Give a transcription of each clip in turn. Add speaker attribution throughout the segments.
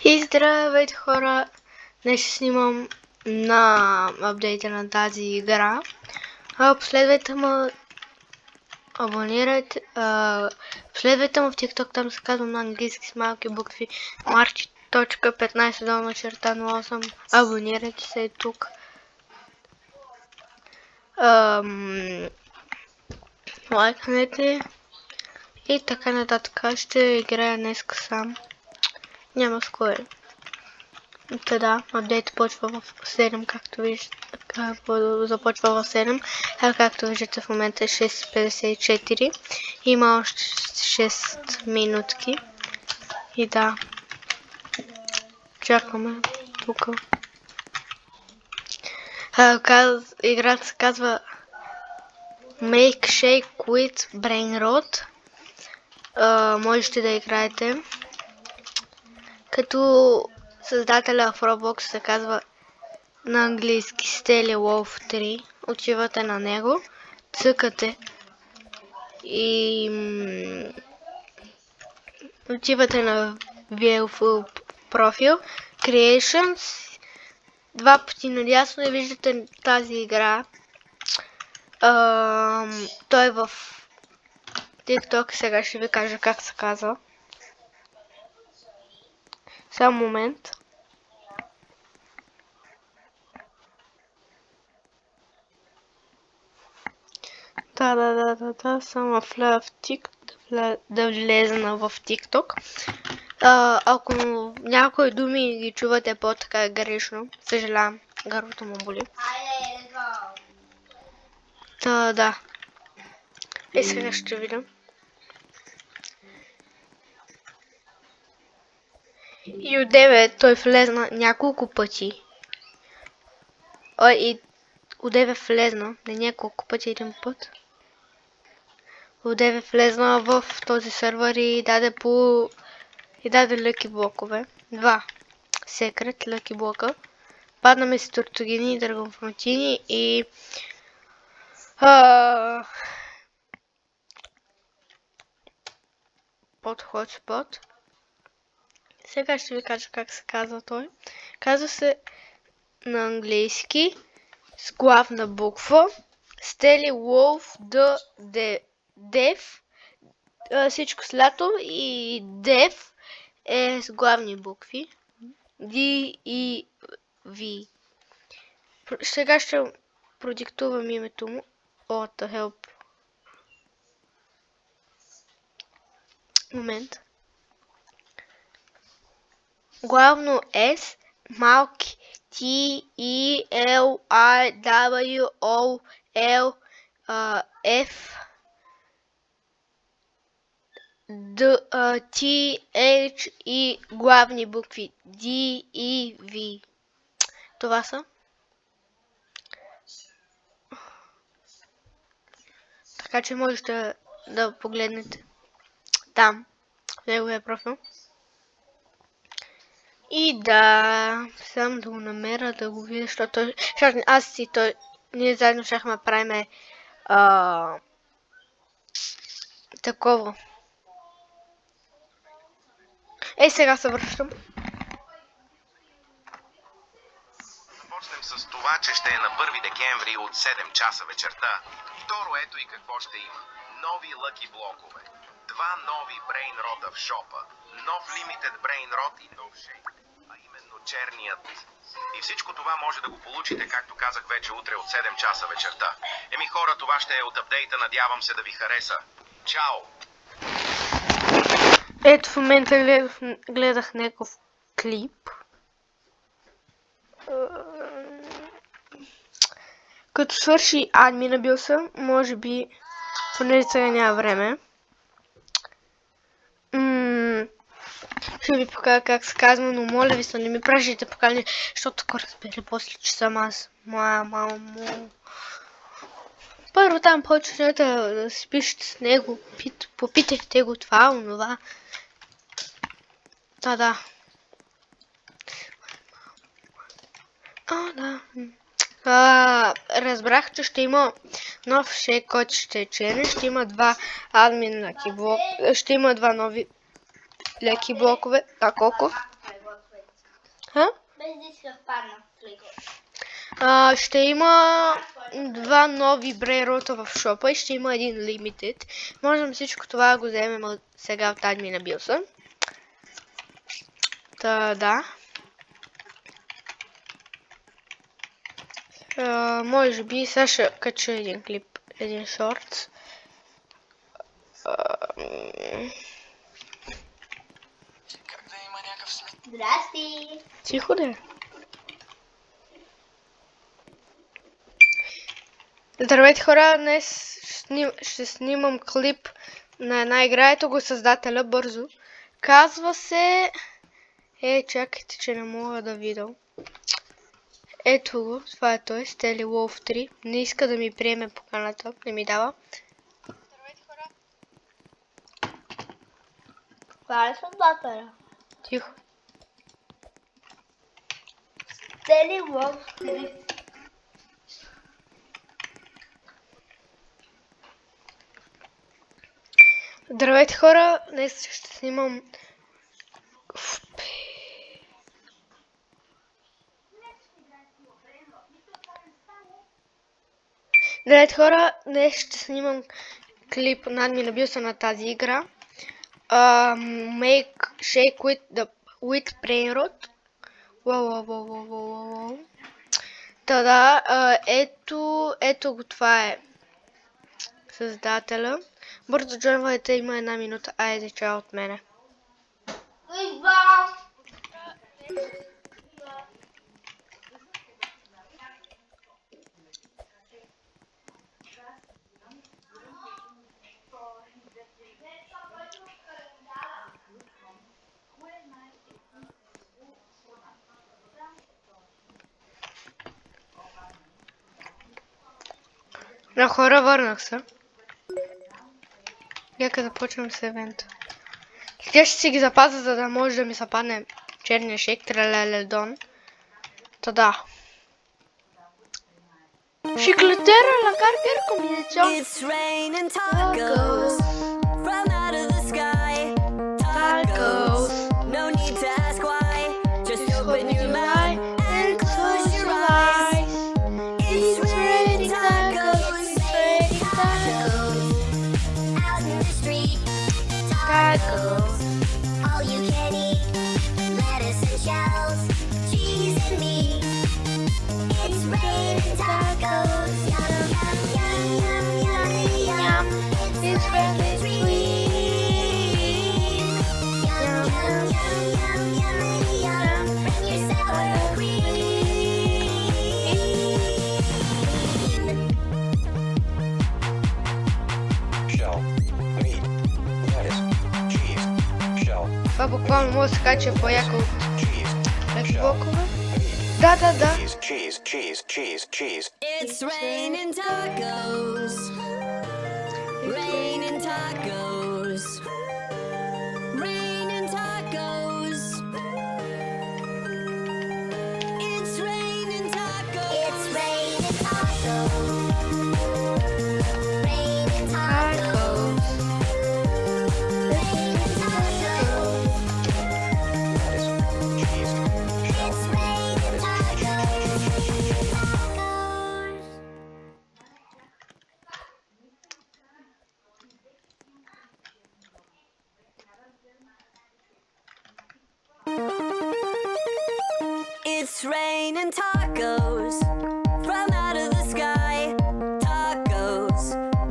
Speaker 1: И здравейте хора! Днес ще снимам на апдейта на тази игра. Последвайте ме, абонирайте, последвайте ме в TikTok, там се казвам на английски с малки букви marchi.15:08. Абонирайте се тук. Лайкнете и така нататък. Ще играя днес сам. Няма с кой. Да, апдейт почва в 7, както виждате. Започва в 7, както виждате в момента е 6:54. Има още 6 минутки. И да, чакаме тук. Играта се казва Make Shake with Brain Rot. Можете да играете. Като създателя в Roblox се казва на английски Steli Wolf 3. Отивате на него, цъкате и отивате на View профил, Creations, два пъти надясно и виждате тази игра. Той е в TikTok, сега ще ви кажа как се казва. Само момент. Да, само да влезна в TikTok. Ако някои думи ги чувате по-така грешно, съжалявам, гърлото му боли. Да. И сега ще видим. И от 9 той влезна няколко пъти. И от 9 влезна, не няколко пъти, един път. От 9 влезна в този сервер и даде лъки блокове. 2 секрет лъки блока. Паднаме с тортогини и драгонфрутини и под хотспот. Сега ще ви кажа как се казва той. Казва се на английски с главна буква Steli Wolf Dev. Всичко с лято и Dev е с главни букви D и V. Сега ще продиктувам името му. What the help. Момент. Главно S, малки T, E, L, I, W, O, L, F, D, T, H и главни букви D, E, V. Това са. Така че можете да погледнете там, в неговия профил. И да, само да го намеря, да го видя, защото аз и той, ние заедно щяхме да правим такова. Сега се връщам.
Speaker 2: Започнем с това, че ще е на 1 декември от 7 часа вечерта. Второ, ето и какво ще има. Нови лъки блокове. 2 нови Brain Rot в шопа. Нов Limited Brain Rot и нов шейк. А именно черният. И всичко това може да го получите, както казах вече, утре от 7 часа вечерта. Хора, това ще е от апдейта. Надявам се да ви хареса. Чао!
Speaker 1: Ето в момента гледах някакъв клип. Като свърши админа бил съм, може би, поне сега няма време. Ще ви покажа как се казва, но моля ви се, не ми пращайте покани, защото ако разбере после, че съм аз. Мамо. Първо там почнете да си пишете с него, попитайте го това, онова. Да. Разбрах, че ще има нов шейк, който ще е черен, ще има 2 админ лъки блока, ще има 2 нови леки блокове. Колко?
Speaker 3: Без да исках падна в лего.
Speaker 1: Ще има 2 нови брейрота в шопа и ще има един лимитед. Можем всичко това да го вземем сега от админа билса. Та, да. Може би сега ще кача един клип, един шорт.
Speaker 3: Здрасти!
Speaker 1: Тихо да е. Здравейте хора, днес ще снимам клип на една игра. Ето го създателя бързо. Казва се... чакайте, че не мога да видя. Ето го, това е той, Steli Wolf 3. Не иска да ми приеме поканата, не ми дава. Здравейте хора.
Speaker 3: Това е създателя.
Speaker 1: Тихо.
Speaker 3: Steli Wolf 3.
Speaker 1: Здравейте хора, днес ще снимам... Здравейте хора, днес ще снимам клип на админа билса на тази игра. Make shake with brain rot. Wow. Та-да, ето го, това е създателя. Бързо джойнвайте, има 1 минута. Айде, чао от мене. На хора, върнах се. Нека да почнем с евента. Тя ще си ги запазя, за да може да ми се падне черния шейк, тралеледон. Та да. Шиклетера, лагаргер, комбинацион.
Speaker 4: It's raining tacos from out of the sky. Tacos, no need to ask why. Just open your mouth and close your eyes. It's raining tacos, out in the street. Tacos, all you can eat. Lettuce and shells, cheese and meat. It's raining tacos. Yum, yum, yum, yum, yummy, yum. It's really sweet. Yum, yum, yum, yum, yummy, yum. Bring your sour cream.
Speaker 2: Shell, meat, lettuce, cheese, shell,
Speaker 1: Това буквално може да се кача по-яко от
Speaker 2: cheese,
Speaker 1: блокове. Да.
Speaker 2: cheese.
Speaker 4: It's raining tacos. Raining tacos. Raining tacos. It's raining tacos.
Speaker 3: It's raining tacos. Raining tacos. Raining tacos.
Speaker 2: Cheese,
Speaker 3: It's raining tacos.
Speaker 4: It's raining tacos from out of the sky. Tacos,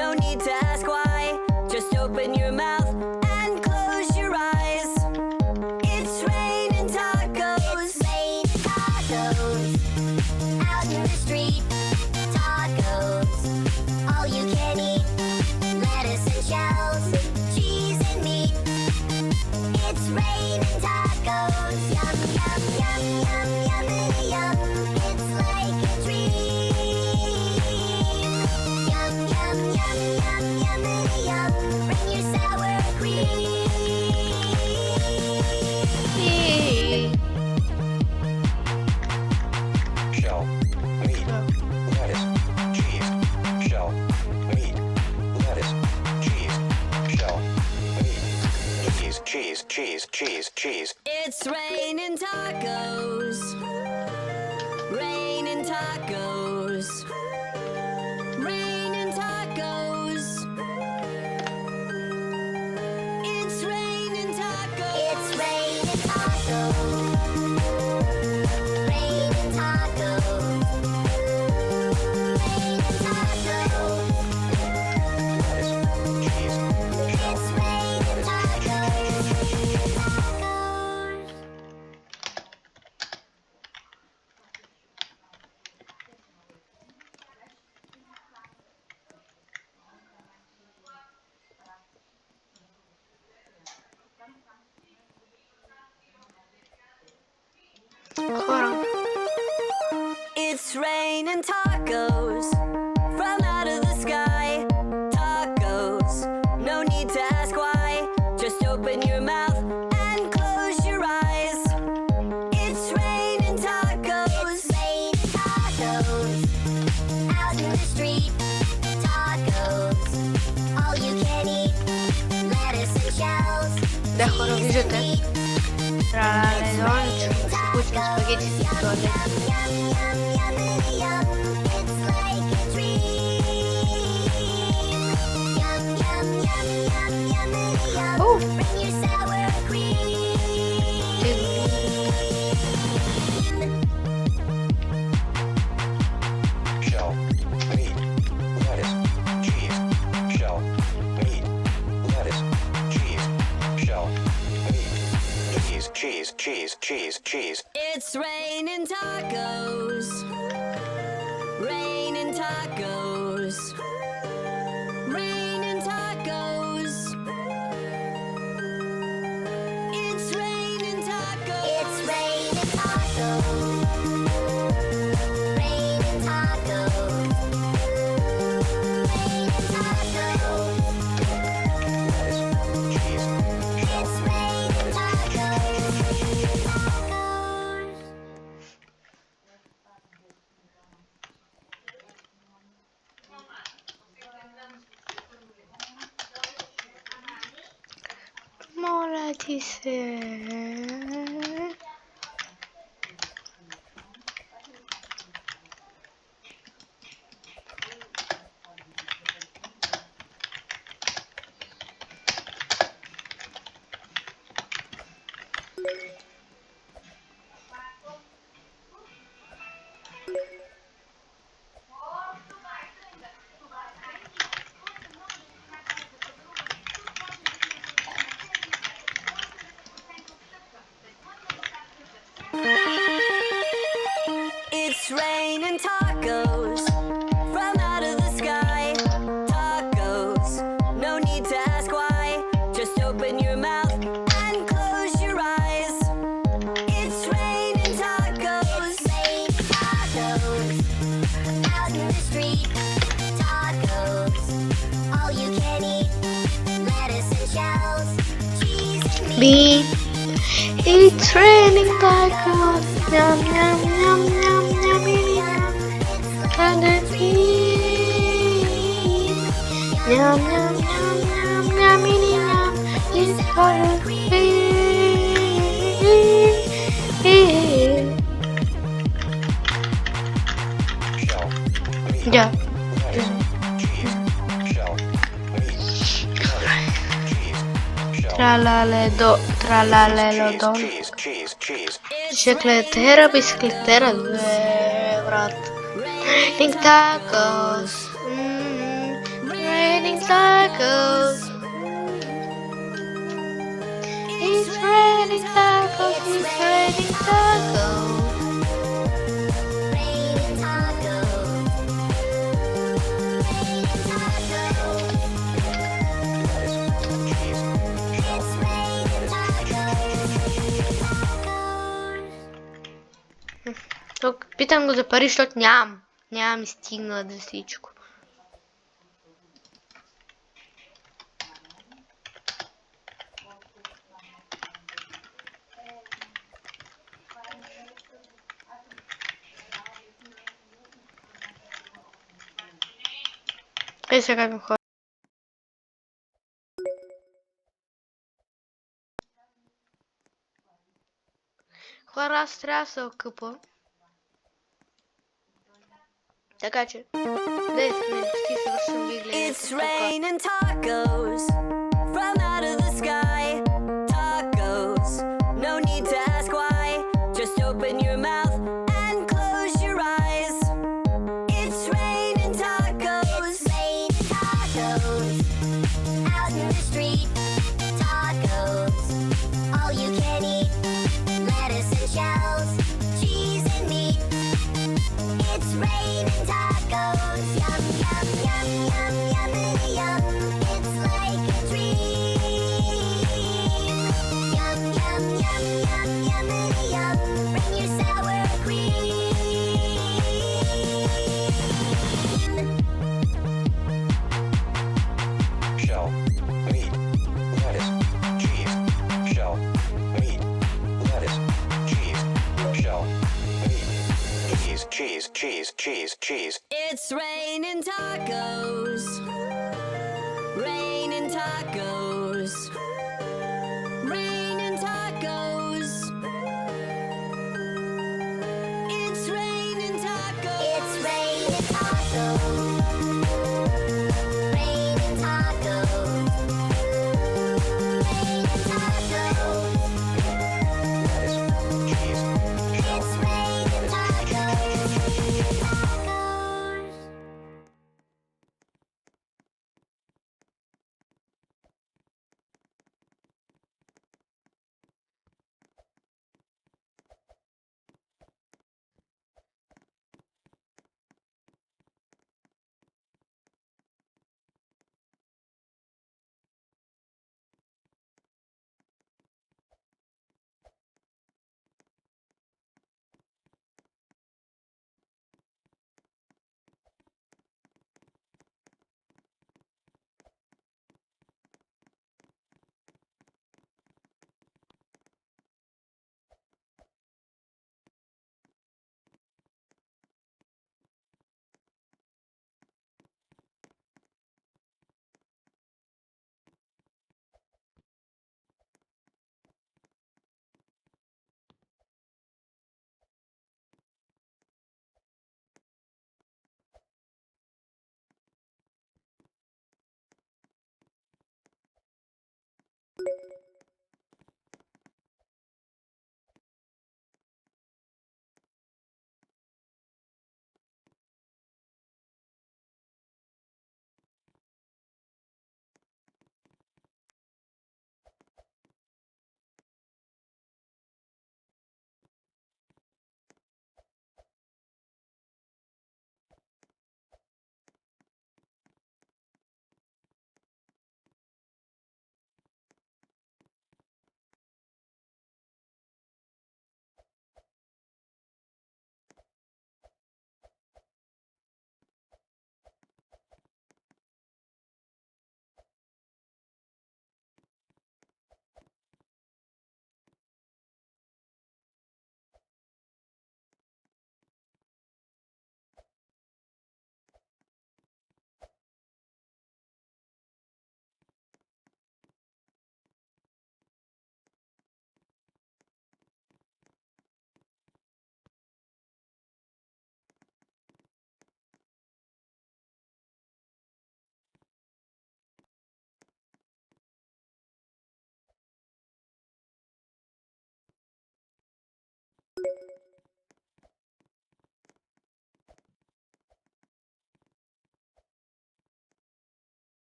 Speaker 4: no need to ask why. Just open your mouth and close your eyes. It's raining tacos.
Speaker 3: It's raining tacos. Out in the street. Tacos, all you can eat. Lettuce and shells, cheese and meat. It's raining tacos. Yum, yum, yum, yum, yummy, yum. It's like a dream. Yum, yum, yum, yum, yummy, yum. Bring your sour cream.
Speaker 2: shell, meat, lettuce, cheese, shell, meat, lettuce, cheese, shell, meat, cheese. cheese.
Speaker 4: It's raining tacos. Raining tacos. Raining tacos. It's raining tacos. It's raining tacos. Raining tacos. Raining tacos.
Speaker 2: Cheese.
Speaker 4: It's raining tacos. Tacos.
Speaker 1: Хора.
Speaker 4: It's raining tacos from out of the sky. Tacos, no need to ask why. Just open your mouth and close your eyes. It's raining tacos. It's raining tacos out in the street. Tacos, all you can eat. Lettuce and shells.
Speaker 1: Да, хора, виждате. Тралалелон, че се случва спагети в туалет. О!
Speaker 2: Shell. Meat. Lettuce. Cheese. Shell. Meat. Lettuce. Cheese. Shell. Meat. Cheese. Cheese. Cheese. Cheese. Cheese.
Speaker 4: It's raining tacos. Raining tacos. Raining tacos. It's raining tacos. It's raining tacos. Raining tacos. Raining tacos.
Speaker 2: Lettuce. Cheese.
Speaker 4: It's raining tacos. Tacos.
Speaker 1: Моля ти се.
Speaker 4: It's raining tacos from out of the sky. Tacos, no need to ask why. Just open your mouth and close your eyes. It's raining tacos. It's raining tacos out in the street. Tacos, all you can eat. Lettuce and shells, cheese and meat.
Speaker 1: Me. It's raining tacos. Yum, yum, yum, yum, yum, yum. And it's me. Yum, yum, yum, yum, yum, yum. It's fire.
Speaker 2: Shell. Meat.
Speaker 1: Yeah.
Speaker 2: Lettuce. Cheese. Shell. Meat. Lettuce. Cheese. Shell.
Speaker 1: Тралалелодон.
Speaker 2: Cheese. Cheese. Cheese.
Speaker 1: Шеклетера, бисклетера, брат. Raining tacos. Raining tacos. It's raining tacos. It's raining tacos.
Speaker 4: Raining tacos. Raining tacos.
Speaker 2: Lettuce. Cheese.
Speaker 4: It's raining tacos. Tacos.
Speaker 1: Тук питам го за пари, защото нямам. Няма ми стигнала за всичко. Сега ми хора. Хора, аз трябва да се окъпа. Така че, днес ме почти свършвам ви гледам.
Speaker 4: It's raining tacos from out of the sky. Tacos, no need to ask why. Just open your mouth and close your eyes. It's raining tacos.
Speaker 3: It's raining tacos out in the street. Tacos, all you can eat. Lettuce and shells, cheese and meat. It's raining tacos. Yum, yum, yum, yum, yummity yum. It's like a dream. Yum, yum, yum, yum, yummity yum. Bring your sour cream.
Speaker 2: Shell, meat, lettuce, cheese. Shell, meat, lettuce, cheese. Shell, meat, cheese.
Speaker 4: It's raining tacos. Raining tacos. Raining tacos. It's raining tacos.
Speaker 3: It's raining tacos. Raining tacos. Raining tacos.
Speaker 2: Lettuce, cheese.
Speaker 3: It's raining tacos. Tacos.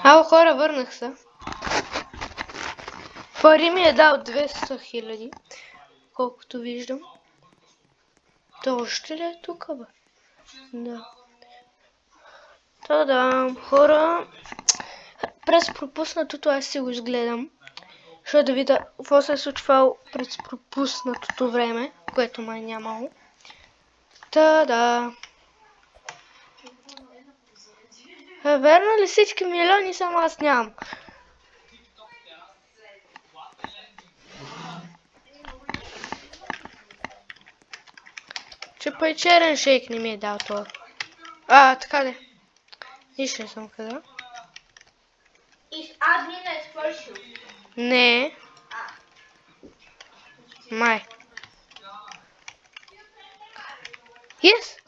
Speaker 1: Ало, хора, върнах се. Пари ми е дал 200 000, колкото виждам. То още ли е тук, бе? Да. Та-дам, хора. През пропуснатото аз си го изгледам. Защото да видя какво се е случвало през пропуснатото време, което май нямало. Та-да. Верно ли всички милиони, само аз нямам? Че па и черен шейк не ми е дал това. Така де. Нищо не съм казал.
Speaker 4: Админа е свършил.
Speaker 1: Не. Май. Yes.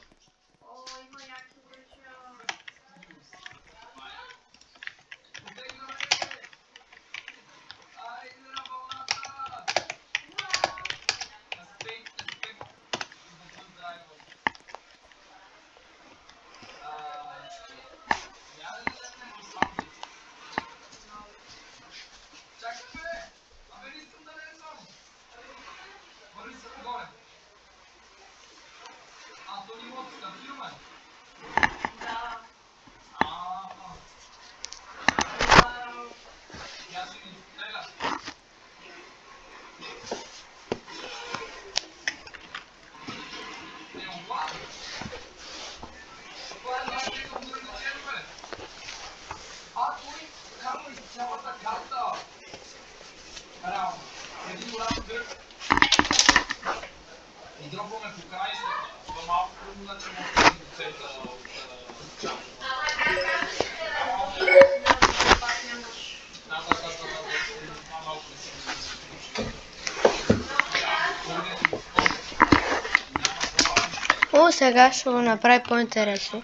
Speaker 1: Сега ще го направи по-интересно.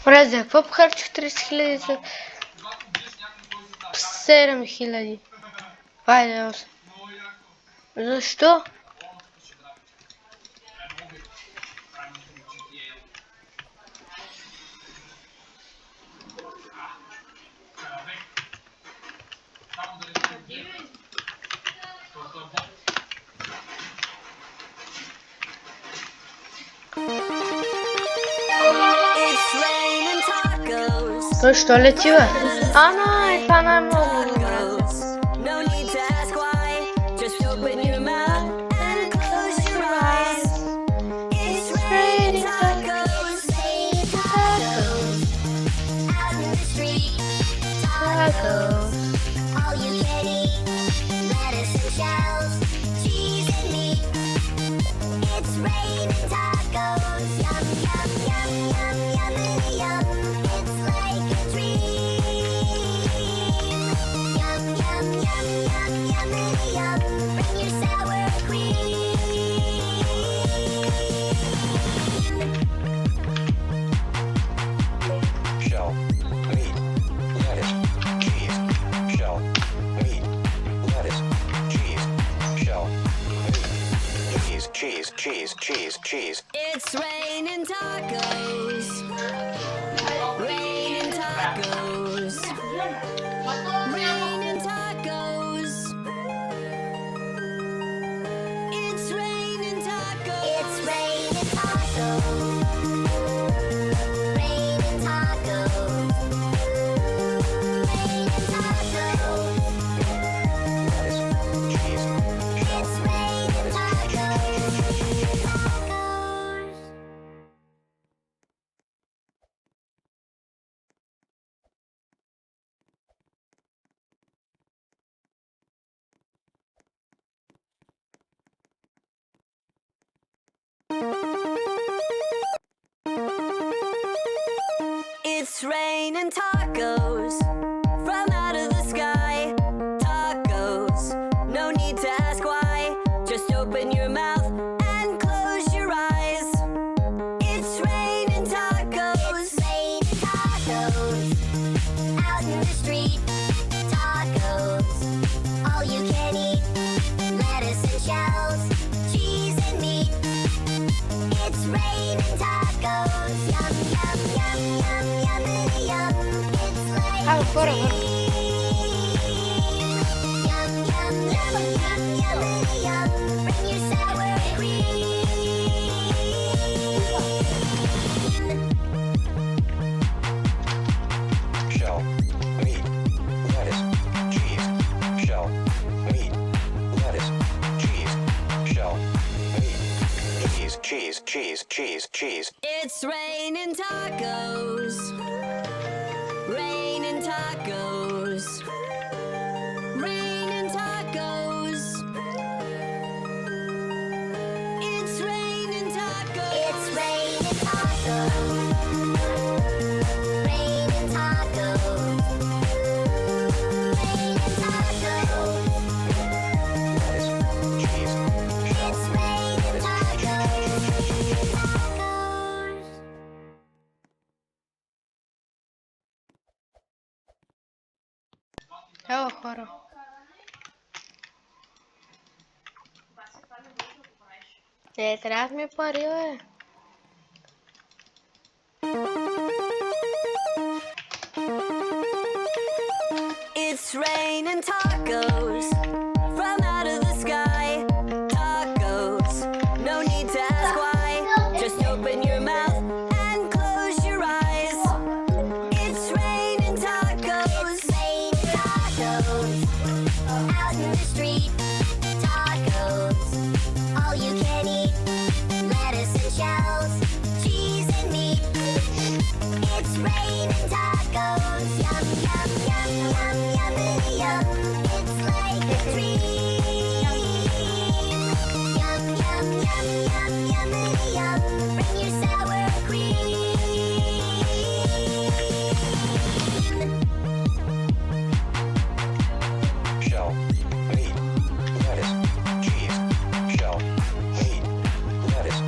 Speaker 1: Добре, за какво похарчих 30 000 за 7 000? Айде, 8. Защо? Той що лети, бе? Не, това най-много добре.
Speaker 3: No need to ask why. Just open your mouth and close your eyes. raining tacos. Yum, yum, yum, yum, yummity yum. It's like a dream. Yum, yum, yum, yum, yummity yum. Bring your sour cream.
Speaker 5: Shell, meat, lettuce, cheese. Shell, meat, lettuce, cheese. Shell, meat, cheese, cheese, cheese, cheese.
Speaker 3: It's raining tacos. Raining tacos. Raining tacos. It's raining tacos. It's raining tacos. Raining tacos. Raining tacos.
Speaker 5: Lettuce, cheese.
Speaker 3: It's raining tacos. Tacos. It's raining tacos from out of the sky. Tacos, no need to ask why. Just open your mouth and close your eyes. It's raining tacos. It's raining tacos out in the street. Tacos, all you can eat. Lettuce and shells, cheese and meat. It's raining tacos. Yum, yum, yum, yum, yummity yum. It's like
Speaker 1: Ah,
Speaker 3: a
Speaker 1: fora,
Speaker 3: dream. Yum, yum, yum, yum, yummity yum. Bring your sour cream.
Speaker 5: Shell, meat, lettuce, cheese. Shell, meat, lettuce, cheese. Shell, meat, cheese, cheese, cheese, cheese.
Speaker 3: It's raining tacos. Raining tacos. Raining tacos. It's raining tacos. It's raining tacos. Raining tacos. Raining tacos.
Speaker 5: Lettuce, cheese.
Speaker 3: It's raining tacos. Tacos.
Speaker 1: Evo, fora. Detrás me pariu, é.
Speaker 3: It's raining tacos from out of the sky. Tacos, no need to ask why. Just open your mouth and close your eyes. It's raining tacos. It's raining tacos out in the street. Tacos, all you can eat. Lettuce and shells, cheese and meat. It's raining tacos. Yum, yum, yum, yum, yummity yum. It's like a dream. Yum, yum, yum, yum, yummity yum. Bring your sour cream.
Speaker 5: Shell, meat, lettuce, cheese. Shell, meat, lettuce,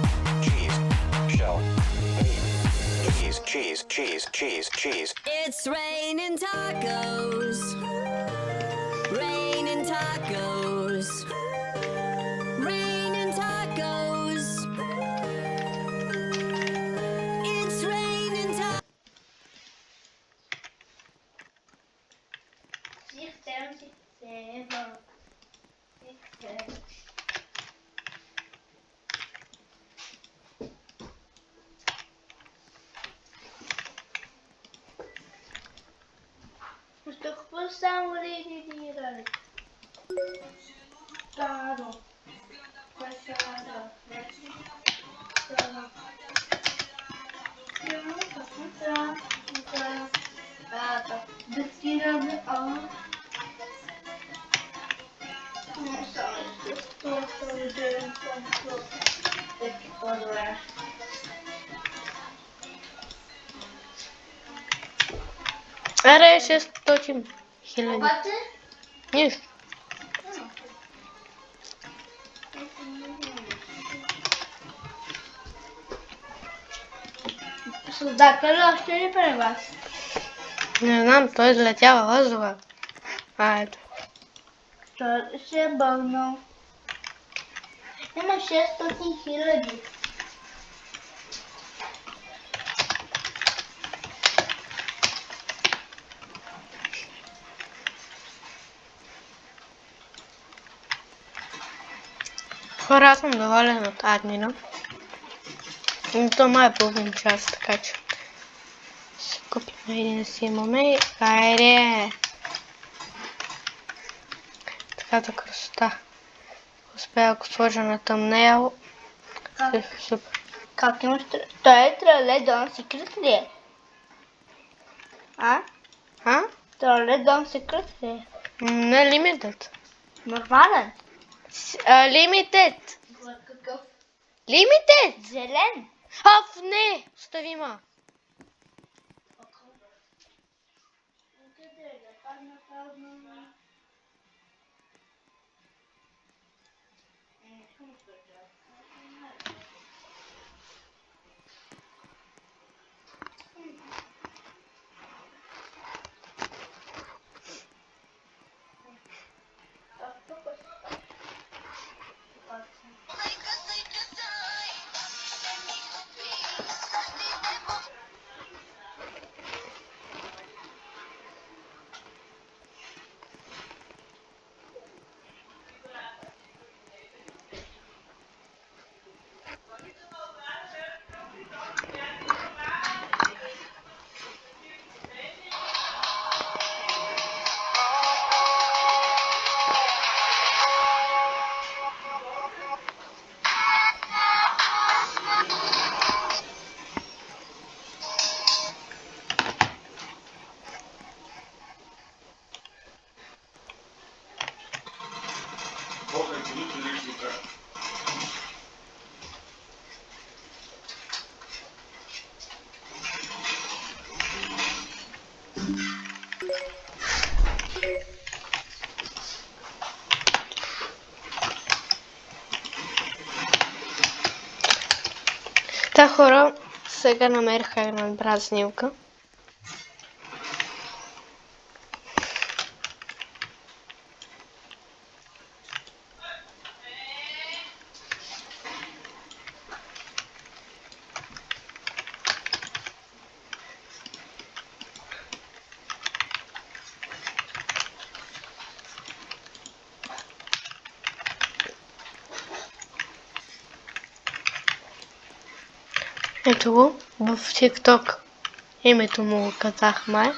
Speaker 5: cheese. Shell, meat, cheese, cheese, cheese, cheese.
Speaker 3: It's raining tacos. Raining tacos. Raining tacos. It's raining tacos.
Speaker 1: Estou repulsão, Maria. Claro. Fechada. Destirando a. Nossa, estou
Speaker 4: по-добре.
Speaker 1: Аре, 600 хиляди.
Speaker 4: Обаче,
Speaker 1: Нищо.
Speaker 4: създателя още ли при вас?
Speaker 1: Не знам, той излетява въздуха. Ето.
Speaker 4: Той ще е бълнал. Има 600 хиляди.
Speaker 1: Хора, аз съм доволен от админа. Но то май е половин час, така че си купим един си имаме и хайде. Таката красота. Успя ако сложа на тъмнейл. Супер.
Speaker 4: Как имаш? Той е Трале Дон Секрет ли е? А?
Speaker 1: А?
Speaker 4: Трале Дон Секрет ли е?
Speaker 1: Не limited.
Speaker 4: Нормален.
Speaker 1: Limited.
Speaker 4: Какъв?
Speaker 1: Limited.
Speaker 4: Зелен.
Speaker 1: Аф, не! Остави ма. Та хора, сега намерих една добра снимка. Ето го, в TikTok името му го казах май.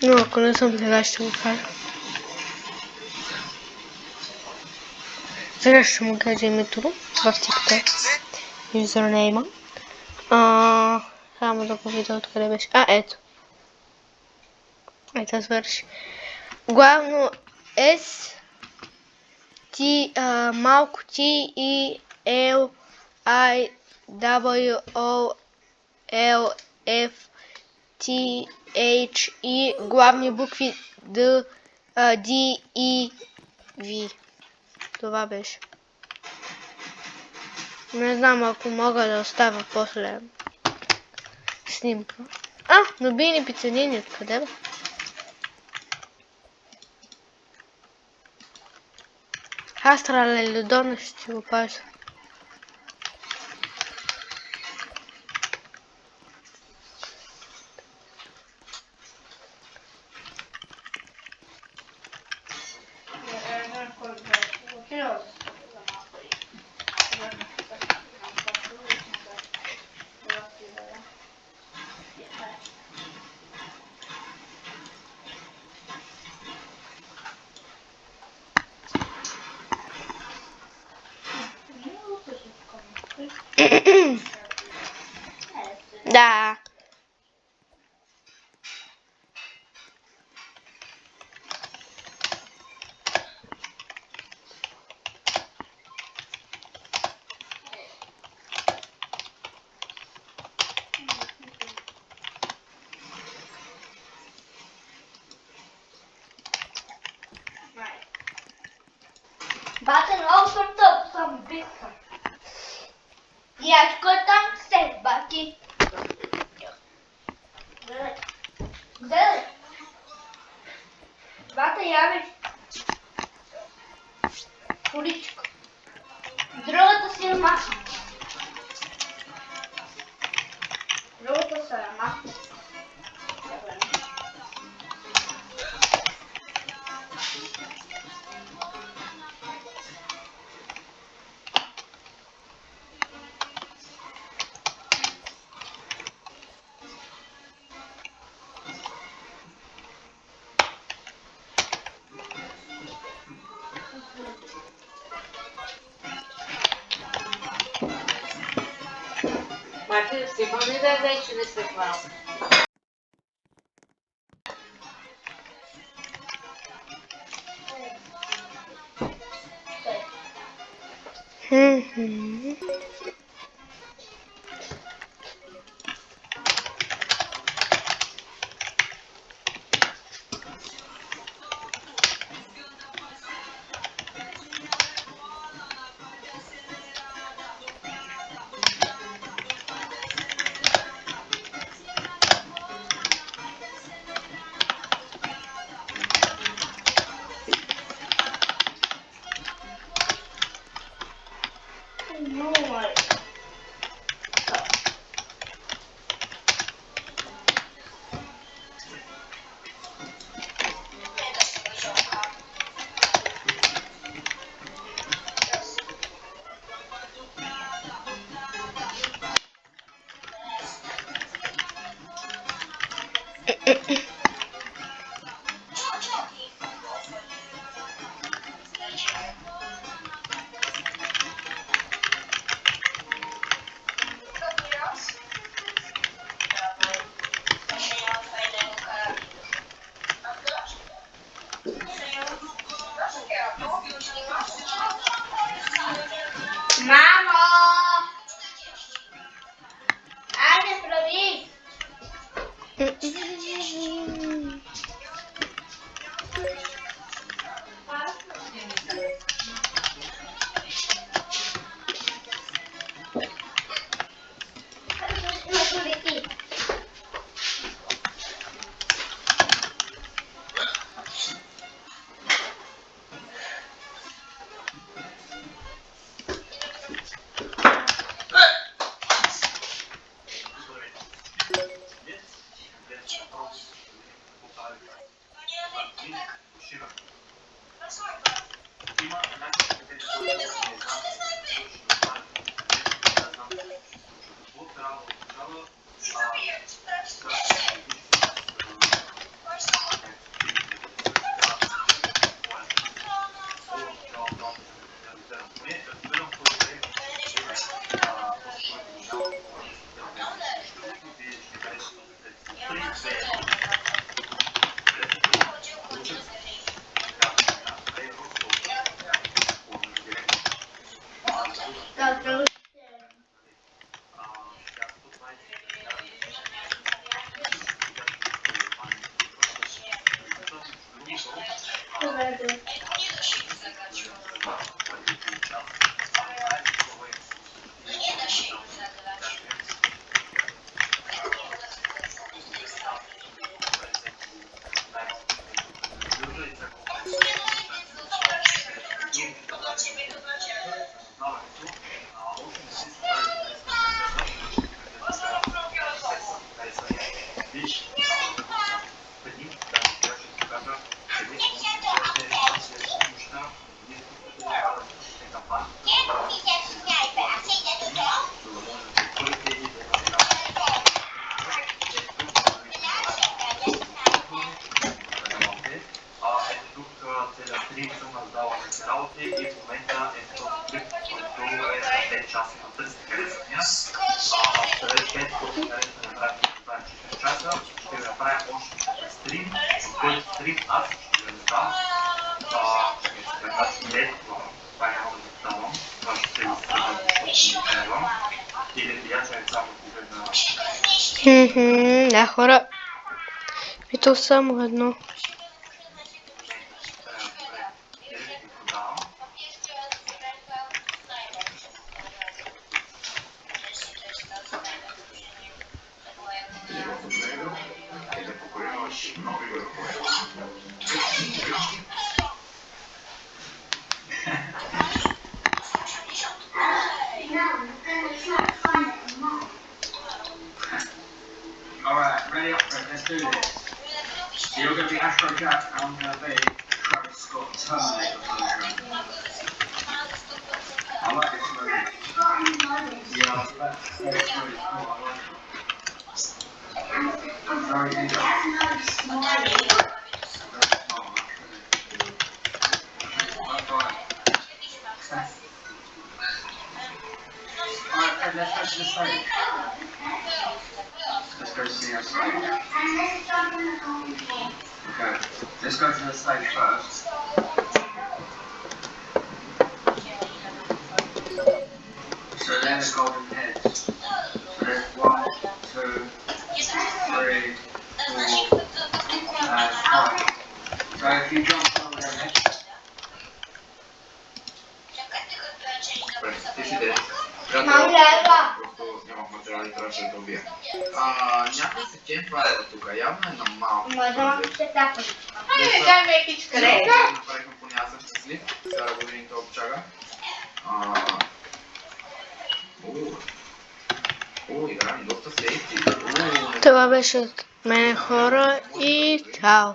Speaker 1: Но ако не съм, сега ще го кажа. Сега ще му кажа името в TikTok. Юзернейма. Само да го видя откъде беше. Ето. Ето свърши. Главно S малко T E L I W O L F T H E главни букви D E V. Това беше. Не знам, ако мога да оставя после снимка. Нобийни пицелини, откъде бе? Астралелидон ще си го пазя. Да.
Speaker 4: Бате много тъп съм битка. И аз там се бати. Гледай. Бате яви. Куричка. Другата си е маха. Другата са е маха.
Speaker 6: Мати, сигурно ли да вече не се хвала?
Speaker 4: Мамо! Айде, прави!
Speaker 1: Да, хора. Питал само едно.
Speaker 7: do this. So you're going to be Afrojack, and I'm going to be Travis Scott Terminator version. I like this movie. Yeah, that's really cool. I like it. Very good. Very smart, actually. That's right. Alright, Ed, let's go to the stage. Let's go see our stage. Okay, let's go to the stage first. So they're the golden heads. So there's 1, 2, 3, 4, and 5. So if you jump over their heads.
Speaker 8: Ти си дете. Просто нямах материали, трябваше да те убия. Някой се кемпва тук, явно е на малко.
Speaker 6: Дай мекичка, не?
Speaker 8: Направихме поне аз съм щастлив. Сега да го видим това обчага. Играем доста сейфти.
Speaker 1: Това беше от мен, хора, и чао!